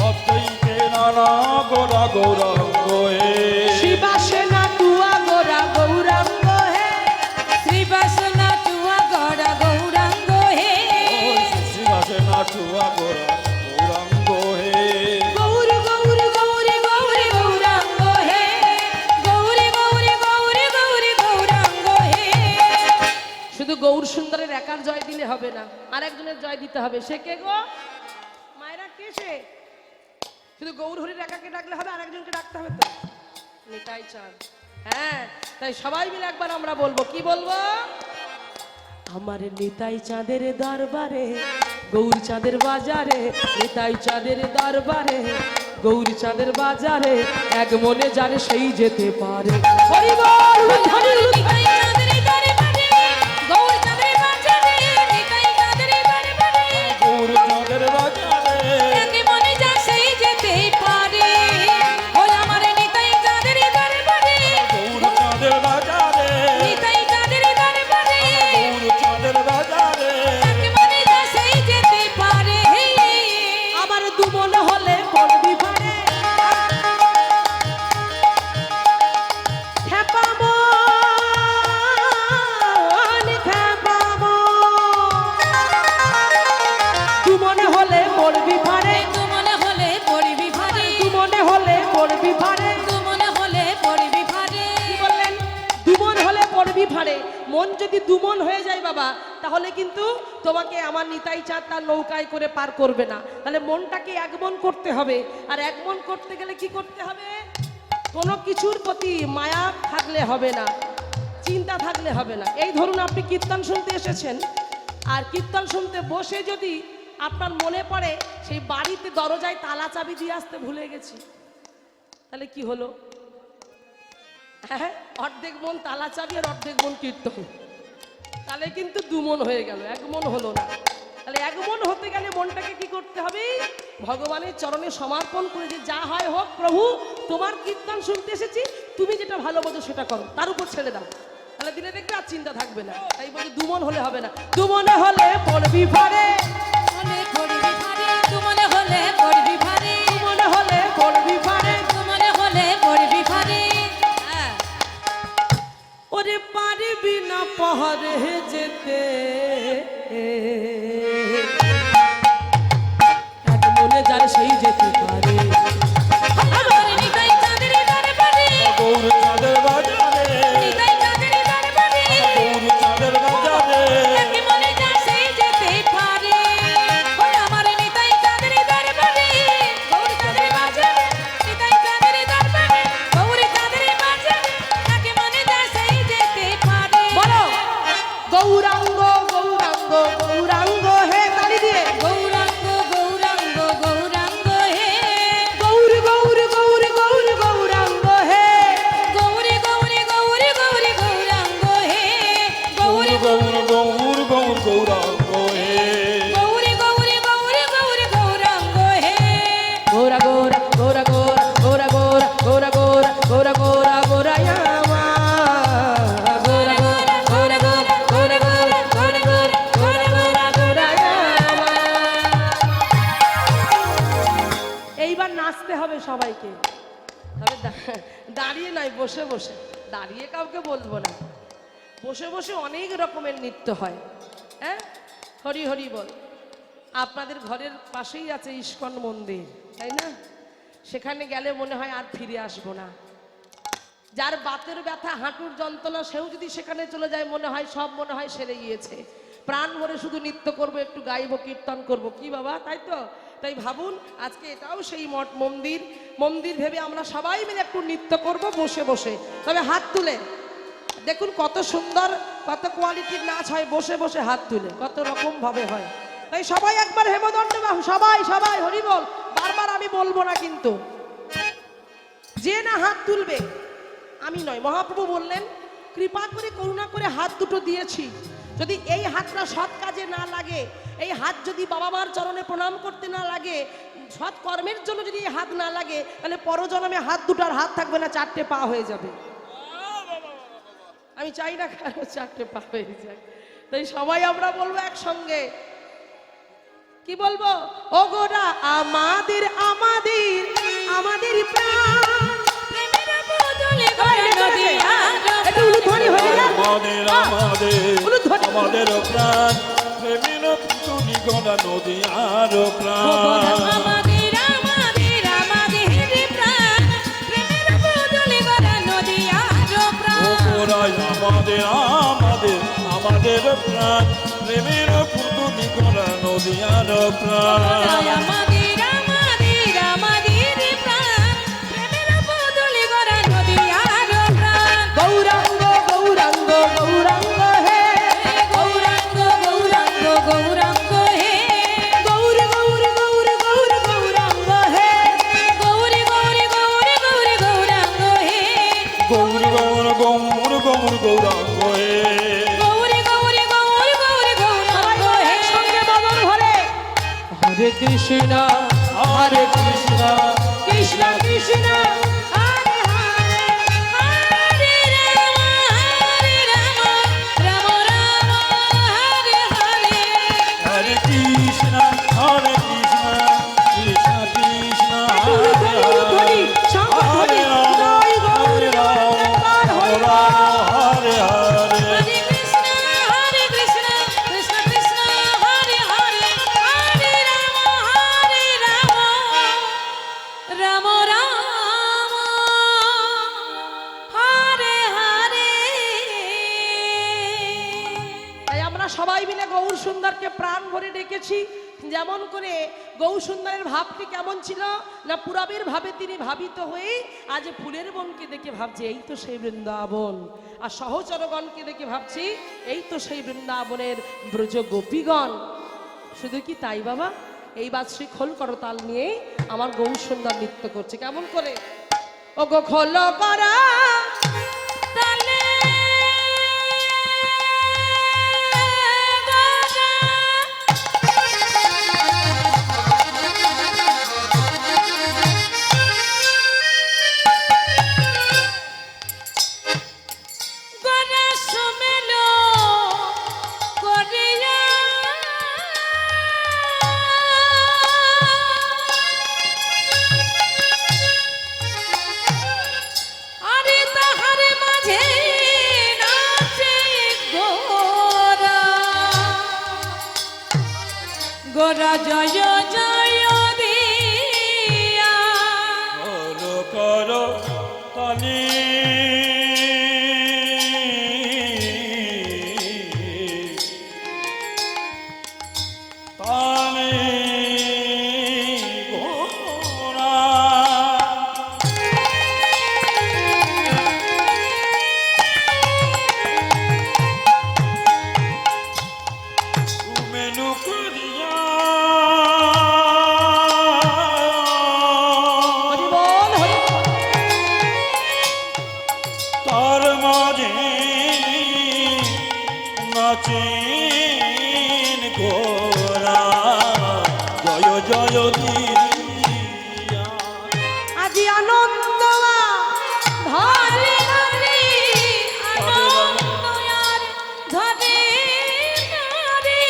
Speaker 4: অদ্বৈতে নানা গোরা গৌরাঙ্গ হে
Speaker 1: শিবাসেনা তুয়া গোরা গৌরাঙ্গ হে
Speaker 2: শ্রীবাসনা তুয়া গড়া গৌরাঙ্গ হে
Speaker 4: শ্রীবাসে নাটুয়া গোরা গৌরাঙ্গ হে
Speaker 1: গৌর গৌর গৌরী গৌরী গৌরাঙ্গ হে
Speaker 2: গৌরী গৌরী গৌরী গৌরী গৌরাঙ্গ হে
Speaker 1: শুধু গৌর সুন্দরের একার জয় দিলে হবে না আরেকজনের জয় দিতে হবে সে কে গো মায়েরা কে সে শুধু গৌর হরির একাকে ডাকলে হবে আরেকজনকে ডাকতে হবে তো নিতাই চাঁদ হ্যাঁ তাই সবাই মিলে একবার আমরা বলবো কি বলবো আমার নিতাই চাঁদের দরবারে গৌর চাঁদের বাজারে নিতাই চাঁদের দরবারে গৌর চাঁদের বাজারে এক মনে যারে সেই যেতে পারে হরি বল হরি বল।
Speaker 2: নিতাই চাঁদের দরবারে গৌর চাঁদের বাজারে নিতাই চাঁদের দরবারে
Speaker 4: গৌর চাঁদের বাজারে
Speaker 2: এক মনে যা সেই যেতে পারে ও আমার নিতাই চাঁদের দরবারে
Speaker 4: গৌর চাঁদের বাজারে
Speaker 2: নিতাই চাঁদের দরবারে
Speaker 4: গৌর চাঁদের বাজারে
Speaker 2: এক মনে যা সেই যেতে পারে
Speaker 1: আমার দুমন হলে পড়বি পারে খেপামো বিভারে, মন যদি দুমন হয়ে যায় বাবা, তাহলে কিন্তু তোমাকে আমার নিতাই চাঁদ তার নৌকায় করে পার করবে না। তাহলে মনটাকে এক মন করতে হবে, আর এক মন করতে গেলে কি করতে হবে? কোনো কিছুর প্রতি মায়া থাকলে হবে না, চিন্তা থাকলে হবে না। এই ধরুন আপনি কীর্তন শুনতে এসেছেন, আর কীর্তন শুনতে বসে যদি আপনার মনে পড়ে সেই বাড়িতে দরজায় তালা চাবি দিয়ে আসতে ভুলে গেছি, তাহলে কি হলো? হ্যাঁ, অর্ধেক মন তালা চাবি আর অর্ধেক মন কীর্তন, তাহলে কিন্তু দুমন হয়ে গেল, এক মন হলো না। তাহলে এক মন হতে গেলে মনটাকে কি করতে হবে? ভগবানের চরণে সমর্পণ করে, যে যা হয় হোক প্রভু, তোমার কীর্তন শুনতে এসেছি, তুমি যেটা ভালো বোঝো সেটা করো, তার উপর ছেড়ে দাও। তাহলে দিলে দেখবে আর চিন্তা থাকবে না। তাই বলি দুমন হলে হবে না, দুমনে হলে পড়বি ভারে,
Speaker 2: পড়বি ভারে, তুমনে হলে পড়বি ভারে,
Speaker 1: দুমনে হলে পড়বি ভারে,
Speaker 2: তুমনে হলে পড়বি ভারে। হ্যাঁ,
Speaker 1: ওরে পারবি না পাহাড়ে যেতে, এক মনে যার সেই যেতে পারে।
Speaker 2: আমার নিতাই চাঁদের দরবারে,
Speaker 4: গৌর চাঁদের বাজারে,
Speaker 2: নিতাই চাঁদের দরবারে,
Speaker 4: গৌর চাঁদের বাজারে,
Speaker 2: এক মনে যা সেই যেতে পারে। ওই আমার নিতাই চাঁদের দরবারে, গৌর চাঁদের বাজারে, নিতাই চাঁদের দরবারে, গৌর চাঁদের বাজারে, এক মনে যা সেই যেতে পারে।
Speaker 1: বলো গৌরাঙ্গ গৌরাঙ্গ গৌরাঙ্গ হে, তালি দিয়ে
Speaker 2: গৌরাঙ্গ গৌরাঙ্গ গৌরাঙ্গ হে,
Speaker 1: গৌর গৌর গৌর গৌর গৌরাঙ্গ হে,
Speaker 2: গৌরী গৌরী গৌরী গৌরী গৌরাঙ্গ হে, গৌরী
Speaker 4: গৌর গৌর গৌর গৌরাঙ্গ হে,
Speaker 2: গৌরী গৌরী গৌরী গৌরী গৌরাঙ্গ হে।
Speaker 1: গোরা গোরা গোরা গোরা গোরা গোরা গোরা গোরা গোরা গোরা গোরায়ামা, গোরা গোরা গোরা গোরা গোরা গোরা গোরা গোরা গোরা গোরা গোরায়ামা। এইবার নাচতে হবে সবাইকে, তবে দাঁড়িয়ে নয়, বসে বসে। দাঁড়িয়ে কাউকে বলবো না, বসে বসে অনেক রকমের নৃত্য হয়। হ্যাঁ, হরি হরি বল। আপনাদের ঘরের পাশেই আছে ইস্কন মন্দির, তাই না? সেখানে গেলে মনে হয় আর ফিরে আসবো না। যার বাতের ব্যথা, হাঁটুর যন্ত্রণা, সেও যদি সেখানে চলে যায়, মনে হয় সব মনে হয় সেরে গিয়েছে। প্রাণ ভরে শুধু নৃত্য করবো, একটু গাইবো, কীর্তন করব, কি বাবা, তাই তো? তাই ভাবুন, আজকে এটাও সেই মঠ মন্দির, মন্দির ভেবে আমরা সবাই মিলে একটু নৃত্য করব বসে বসে। তবে হাত তুলে দেখুন কত সুন্দর, কত কোয়ালিটির নাচ হয় বসে বসে হাত তুলে, কত রকম ভাবে হয়। তাই সবাই একবার হেমদণ্ড বাহু, সবাই সবাই হরি বল। বারবার আমি বলবো না কিন্তু, যে না হাত তুলবে আমি নয়। মহাপ্রভু বললেন, কৃপা করে করুণা করে হাত দুটো দিয়েছি, যদি এই হাতটা সৎ কাজে না লাগে, এই হাত যদি বাবা মার চরণে প্রণাম করতে না লাগে, সৎ কর্মের জন্য যদি এই হাত না লাগে, তাহলে পরজন্মে হাত দুটার হাত থাকবে না, চারটে পা হয়ে যাবে। আমি চাই না কারো চারটে পা হয়ে যায়। তাই সবাই আমরা বলবো একসঙ্গে, কি বলবো? ও গোরা আমাদের আমাদের আমাদের প্রাণ,
Speaker 2: প্রেমের বদলে গড়া নদী আর
Speaker 1: একটু উলুধ্বনি হয়ে গেল।
Speaker 4: আমাদের আমাদের
Speaker 1: উলুধ্বনি।
Speaker 4: আমাদের প্রাণ, প্রেমের পুতুলি গড়া নদী আর প্রাণ,
Speaker 2: আমাদের আমাদের আমাদের প্রাণ, প্রেমের বদলে গড়া নদী আর প্রাণ।
Speaker 4: ও গোরাই আমাদের আমাদের আমাদের প্রাণ, প্রেমের পুতুলি গড়া নদী আর প্রাণ,
Speaker 2: আমাদের আমাদের আমাদের প্রাণ, প্রেমের বদলে গড়া নদী আর প্রাণ।
Speaker 1: গৌরাঙ্গ গৌরাঙ্গ গৌরাঙ্গ হে,
Speaker 2: গৌরাঙ্গ গৌরাঙ্গ গৌরাঙ্গ হে,
Speaker 1: গৌর গৌর গৌর গৌর গৌরাঙ্গ হে,
Speaker 2: গৌরী গৌরী গৌরী গৌরী গৌরাঙ্গ হে,
Speaker 4: গৌর গৌর গৌর গৌর গৌরাঙ্গ হে,
Speaker 2: গৌরী গৌরী গৌরী গৌরী গৌরাঙ্গ হে।
Speaker 1: একসঙ্গে বদন ভরে হরে কৃষ্ণ হরে কৃষ্ণ কৃষ্ণ কৃষ্ণ হরে হরে,
Speaker 2: হরে রাম রাম রাম হরে হরে,
Speaker 4: হরে কৃষ্ণ কৃষ্ণ কৃষ্ণ
Speaker 1: একটু
Speaker 4: হরে
Speaker 1: উলুধ্বনি,
Speaker 4: হরে,
Speaker 1: শঙ্খধ্বনি, জয় গৌর গৌর হরে
Speaker 4: হরে হরে,
Speaker 2: হরে কৃষ্ণ কৃষ্ণ কৃষ্ণ হরে হরে, হরে রাম রাম রাম
Speaker 1: সবাই মিলে গৌর সুন্দরকে প্রাণ ভরে ডেকেছি। যেমন করে গৌর সুন্দরের ভাবটি কেমন ছিল না, পুরবের ভাবে তিনি ভাবিত হয়ে আজ ফুলের বনকে দেখে ভাবছে এই তো সেই বৃন্দাবন, আর সহচরগণকে দেখে ভাবছি এই তো সেই বৃন্দাবনের ব্রজ গোপীগণ। শুধু কি তাই বাবা, এইবার শ্রী খোল করতাল নিয়ে আমার গৌর সুন্দর নৃত্য করছে। কেমন করে? ও গো খোল করা
Speaker 2: তালে গরা সুমেলো করিয়া আরে তাহারে মাঝে নাচে গোরা গোরা জয় জয় দিয়া
Speaker 4: করো করো তালি তালি ঘোড়া মেনু করিয়া
Speaker 1: হরি বল, হরি বল।
Speaker 4: তার মাঝে নাচেন ঘোড়া জয় জয় দিয়া
Speaker 1: আজি আনন্দ
Speaker 2: ধরে ধরে আনন্দয়ার ধরে ধরে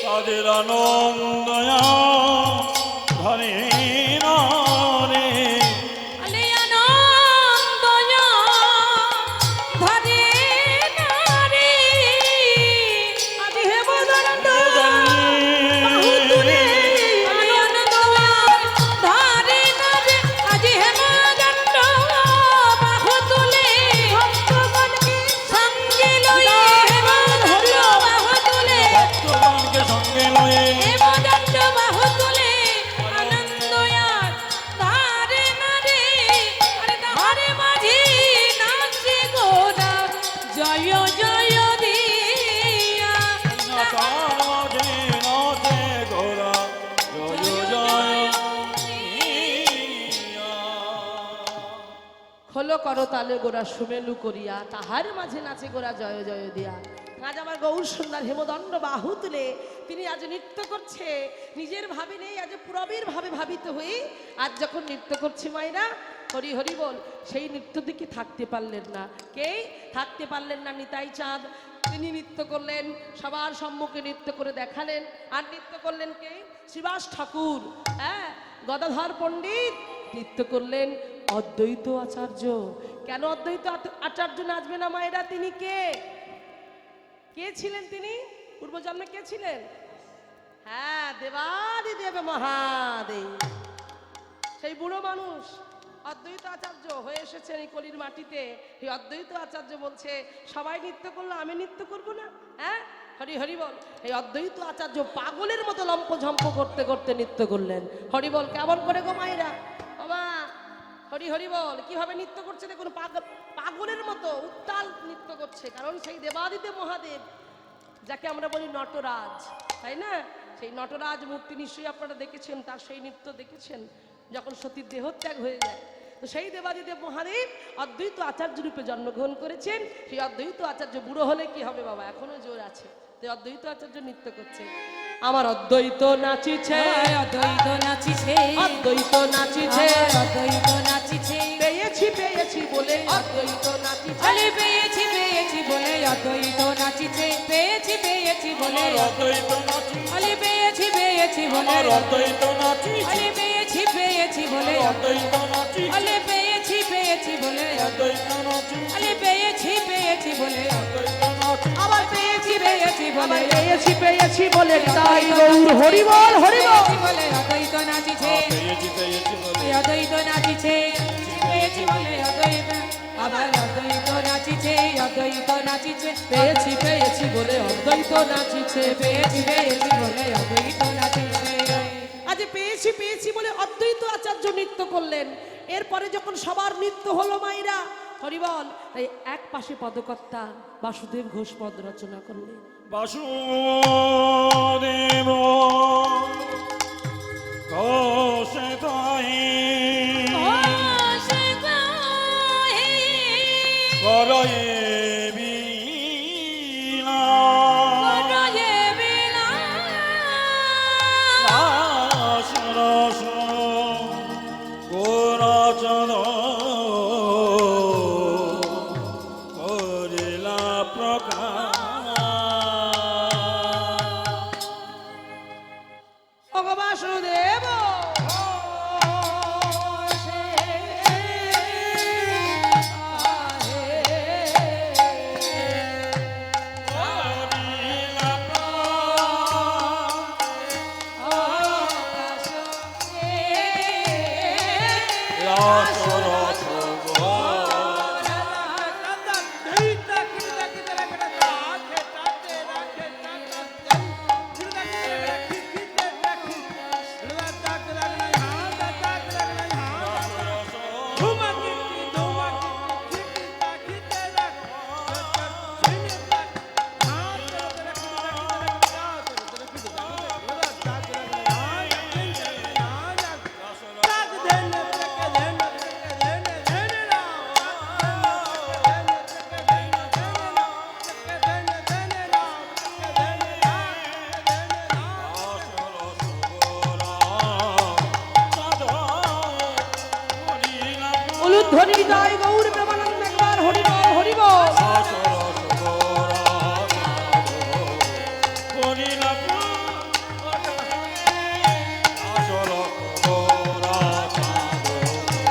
Speaker 4: তাদের আনন্দয়া ধরে রে
Speaker 2: আলে আনন্দয়া ধরে ধরে
Speaker 1: আজি হেমদণ্ড
Speaker 2: বাহু তুলে আলে আনন্দয়ার ধরে ধরে আজি হেমদণ্ড বাহু তুলে
Speaker 1: ভক্তগণকে
Speaker 2: সঙ্গে লয়ে হেমদণ্ড বাহু তুলে
Speaker 4: ভক্তগণকে সঙ্গে লয়ে
Speaker 2: হেমদণ্ড বাহু তুলে আনন্দয়ার ধারে নারে আরে ধারে মাঝি নাচে গোরা জয় জয় দিয়া
Speaker 4: তার মাঝে নাচে ঘোড়া জয় জয় দিয়া
Speaker 1: খোলো করো তালে গোরা সুমেলু করিয়া তাহার মাঝে নাচে গোরা জয় জয় দিয়া। আজ আমার গৌর সুন্দর হেমদণ্ড বাহু তুলে তিনি আজ নৃত্য করছে, নিজের ভাবে নেই, আজ পুরবের ভাবে ভাবিত হয়ে আজ যখন নৃত্য করছে মায়েরা হরি হরি বল, সেই নৃত্য দিকে থাকতে পারলেন না। কে থাকতে পারলেন না? নিতাই চাঁদ। তিনি নৃত্য করলেন, সবার সম্মুখে নৃত্য করে দেখালেন। আর নৃত্য করলেন কে? শ্রীবাস ঠাকুর, হ্যাঁ, গদাধর পণ্ডিত নৃত্য করলেন। অদ্বৈত আচার্য। কেন অদ্বৈত আচার্য নাচবে না মায়েরা? তিনি কে? কে ছিলেন তিনি? পূর্বজন্মে কে ছিলেন? হ্যাঁ, দেবাদিদেব মহাদেব। সেই বুড়ো মানুষ অদ্বৈত আচার্য হয়ে এসেছেন এই কলির মাটিতে। এই অদ্বৈত আচার্য বলছে সবাই নৃত্য করলো, আমি নৃত্য করব না? হ্যাঁ, হরি হরি বল। এই অদ্বৈত আচার্য পাগলের মতো লম্প ঝম্প করতে করতে নৃত্য করলেন। হরি বল। কেমন করে গো মায়েরা? বাবা হরি হরি বল। কিভাবে নৃত্য করছে দেখুন, পাগলের মতো উত্তাল নৃত্য করছে। কারণ সেই দেবাদিদেব মহাদেব, যাকে আমরা বলি নটরাজ, তাই না? সেই নটরাজ মূর্তি নিশ্চয়ই আপনারা দেখেছেন, তার সেই নৃত্য দেখেছেন যখন সতীর দেহত্যাগ হয়ে যায়। তো সেই দেবাদিদেব মহাদেব অদ্বৈত আচার্য রূপে জন্মগ্রহণ করেছেন। সেই অদ্বৈত আচার্য বুড়ো হলে কি হবে বাবা, এখনো জোর আছে। তো অদ্বৈত আচার্য নৃত্য করছে। আমার অদ্বৈত নাচিছে,
Speaker 2: অদ্বৈত নাচিছে,
Speaker 1: অদ্বৈত নাচিছে,
Speaker 2: অদ্বৈত নাচিছে,
Speaker 1: পেয়েছি পেয়েছি বলে অদ্বৈত নাচিছে।
Speaker 2: আলে পেয়েছি পেয়েছি বলে অদ্বৈত নাচিছে, পেয়েছি পেয়েছি বলে
Speaker 4: অদ্বৈত নাচি
Speaker 2: আলে পেয়েছি পেয়েছি বলে
Speaker 4: অদ্বৈত নাচি
Speaker 2: আলে পেয়েছি পেয়েছি বলে
Speaker 4: অদ্বৈত নাচি
Speaker 2: আলে পেয়েছি পেয়েছি বলে
Speaker 4: অদ্বৈত নাচি
Speaker 2: আলে পেয়েছি পেয়েছি বলে
Speaker 4: অদ্বৈত নাচি
Speaker 1: আবার পেয়েছি
Speaker 2: পেয়েছি বলে
Speaker 1: পেয়েছি পেয়েছি বলে তাই গৌর হরি বল, হরি বল।
Speaker 2: পেয়েছি বলে অদ্বৈত নাচিছে,
Speaker 4: পেয়েছি পেয়েছি বলে
Speaker 2: অদ্বৈত নাচিছে, পেয়েছি বলে অদ্বৈত আবার অদ্বৈত নাচিছে, অদ্বৈত অদ্বৈত নাচিছে
Speaker 1: পেয়েছি পেয়েছি বলে অদ্বৈত নাচিছে।
Speaker 2: পেয়েছি পেয়েছি বলে অদ্বৈত নাচিছে
Speaker 1: আজ পেয়েছি পেয়েছি বলে অদ্বৈত আচার্য নৃত্য করলেন। এরপরে যখন সবার নৃত্য হলো মাইরা হরিবল, তাই এক পাশে পদকর্তা বাসুদেব ঘোষ পদ রচনা করলেন।
Speaker 4: বাসুদেব ঘোষে তাই করয়ে বিনা রস রস গোরাচন করিলা প্রকাশ
Speaker 1: ওগো বাসুদেব
Speaker 4: করিলা রস রস
Speaker 1: উলুধ্বনি জয় গৌর প্রেমানন্দ একবার হরিবল হরিবল।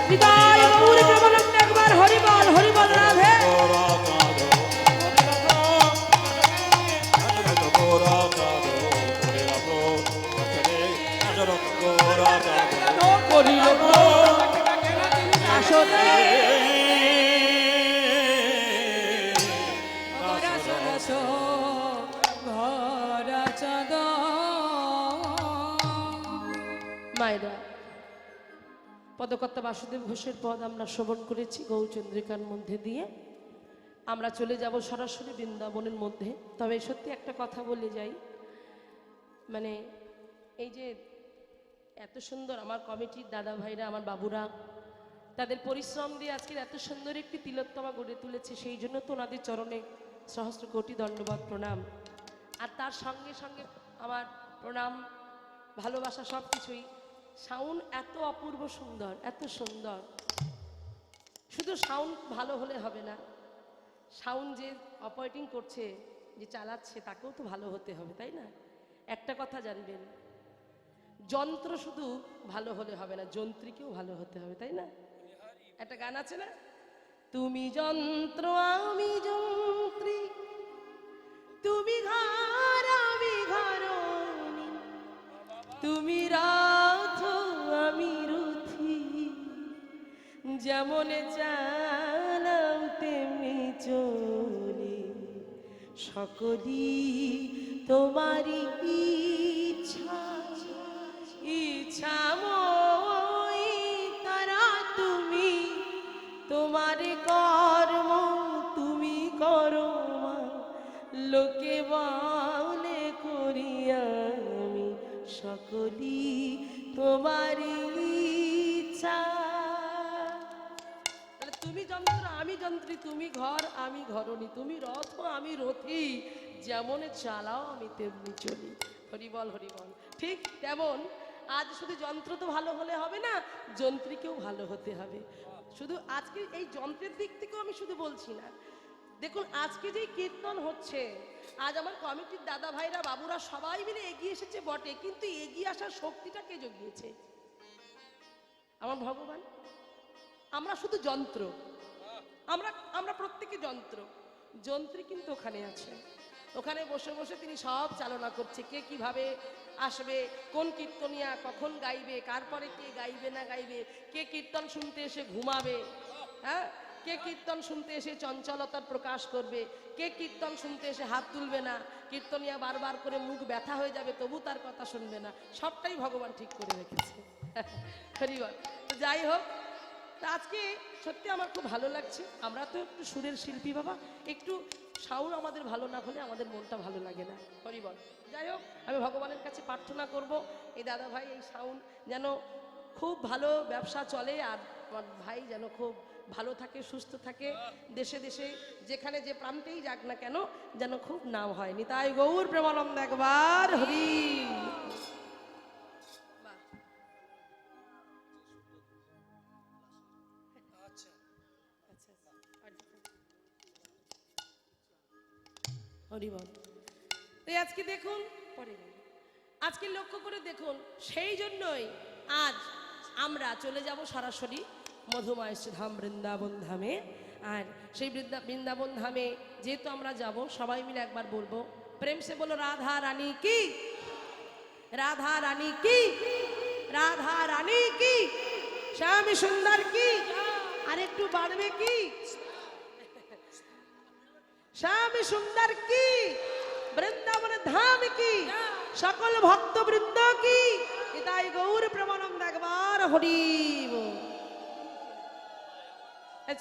Speaker 1: বিদায় গৌর প্রেমানন্দ একবার হরিবল হরিবল রাধে। করিল আসতে মায়েরা, পদকর্তা বাসুদেব ঘোষের পদ আমরা শ্রবণ করেছি গৌরচন্দ্রিকার মধ্যে দিয়ে। আমরা চলে যাব সরাসরি বৃন্দাবনের মধ্যে। তবে সত্যি একটা কথা বলে যাই, মানে এই যে এত সুন্দর আমার কমিটির দাদা ভাইরা, আমার বাবুরা, তাদের পরিশ্রম দিয়ে আজকের এত সুন্দর একটি তিলোত্তমা গড়ে তুলেছে, সেই জন্য তো ওনাদের চরণে সহস্র কোটি দণ্ডবাদ প্রণাম। আর তার সঙ্গে সঙ্গে আমার প্রণাম, ভালোবাসা, সব কিছুই। সাউন্ড এত অপূর্ব সুন্দর, এত সুন্দর। শুধু সাউন্ড ভালো হলে হবে না, সাউন্ড যে অপারেটিং করছে, যে চালাচ্ছে, তাকেও তো ভালো হতে হবে, তাই না? একটা কথা জানবেন, যন্ত্র শুধু ভালো হলে হবে না, যন্ত্রীকেও ভালো হতে হবে, তাই না? একটা গান আছে না, তুমি যন্ত্র আমি যন্ত্রী, তুমি ঘর আমি ঘরণী, তুমি রথ আমি রথী, যেমন চালাও তেমনি চলি, সকলই তোমারই ইচ্ছা, ইচ্ছাময়ী তারা তুমি, তোমার কর্ম তুমি করো মা, লোকে বলে করি আমি, সকলই তোমার ইচ্ছা। তুমি যন্ত্র আমি যন্ত্রী, তুমি ঘর আমি ঘরণী, তুমি রথ আমি রথী, যেমন চালাও আমি তেমনি চলি। হরিবল হরিবল। ঠিক তেমন আজ শুধু যন্ত্র তো ভালো হলে হবে না, যন্ত্রীকেও ভালো হতে হবে। শুধু আজকে এই যন্ত্রের দিক থেকেও আমি শুধু বলছি না, দেখুন আজকে যে কীর্তন হচ্ছে, আজ আমার কমিটির দাদা ভাইরা, বাবুরা সবাই মিলে এগিয়ে এসেছে বটে, কিন্তু এগিয়ে আসার শক্তিটা কে জগিয়েছে? আমার ভগবান। আমরা শুধু যন্ত্র, আমরা প্রত্যেকে যন্ত্র, যন্ত্রী কিন্তু ওখানে আছে, ওখানে বসে বসে তিনি সব চালনা করছে, কে কিভাবে আসবে, কোন কীর্তনিয়া কখন গাইবে, কার পরে কে গাইবে না গাইবে, কে কীর্তন শুনতে এসে ঘুমাবে, হ্যাঁ, কে কীর্তন শুনতে এসে চঞ্চলতার প্রকাশ করবে, কে কীর্তন শুনতে এসে হাত তুলবে না, কীর্তনিয়া বারবার করে মুখ ব্যথা হয়ে যাবে তবু তার কথা শুনবে না, সবটাই ভগবান ঠিক করে রেখেছে। হরিবল। তো যাই হোক, তা আজকে সত্যি আমার খুব ভালো লাগছে। আমরা তো একটু সুরের শিল্পী বাবা, একটু সাউন্ড আমাদের ভালো না হলে আমাদের মনটা ভালো লাগে না। হরিবল। যাই হোক, আমি ভগবানের কাছে প্রার্থনা করব এই দাদা ভাই এই সাউন্ড যেন খুব ভালো ব্যবসা চলে, আর আমার ভাই যেন খুব ভালো থাকে, সুস্থ থাকে, দেশে দেশে যেখানে যে প্রান্তেই যাক না কেন যেন খুব নাম হয়। নিতাই গৌর প্রেমানন্দ একবার হরি। হরিবল। তাই আজকে দেখুন, আজকে লক্ষ্য করে দেখুন, সেই জন্যই আজ আমরা চলে যাব সরাসরি মধুময় ধাম বৃন্দাবন ধামে। আর সেই বৃন্দাবন ধামে যেহেতু আমরা যাব, সবাই মিলে একবার বলবো প্রেম সে বলো রাধা রানী কি, রাধা রানী কি, রাধা রানী কি, শ্যাম সুন্দর কি, আর একটু বাড়বে কি, শ্যাম সুন্দর কি, বৃন্দাবন ধাম কি, সকল ভক্ত বৃন্দ কি, নিতাই গৌর প্রেমানন্দ একবার হরি বল।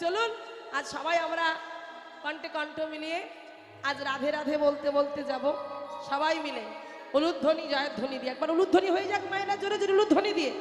Speaker 1: চলুন আজ সবাই আমরা কণ্ঠে কণ্ঠ মিলিয়ে আজ রাধে রাধে বলতে বলতে যাব সবাই মিলে উলুধ্বনি জয়ধ্বনি দিয়ে। একবার উলুধ্বনি হয়ে যাক মায়েরা, জোরে জোরে উলুধ্বনি দিয়ে।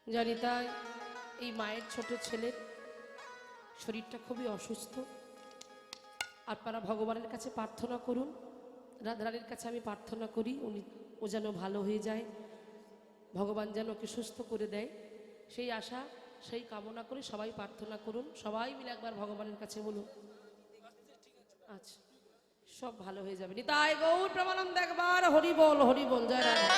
Speaker 1: জানি তাই এই মায়ের ছোট ছেলের শরীরটা খুবই অসুস্থ। আপনারা ভগবানের কাছে প্রার্থনা করুন, রাধারানীর কাছে আমি প্রার্থনা করি ও যেন ভালো হয়ে যায়, ভগবান যেন ওকে সুস্থ করে দেয়, সেই আশা সেই কামনা করে সবাই প্রার্থনা করুন। সবাই মিলে একবার ভগবানের কাছে বলুন। আচ্ছা, সব ভালো হয়ে যাবে। নিতাই গৌর প্রেমানন্দ একবার হরি বল, হরি বল, জয় রাধা।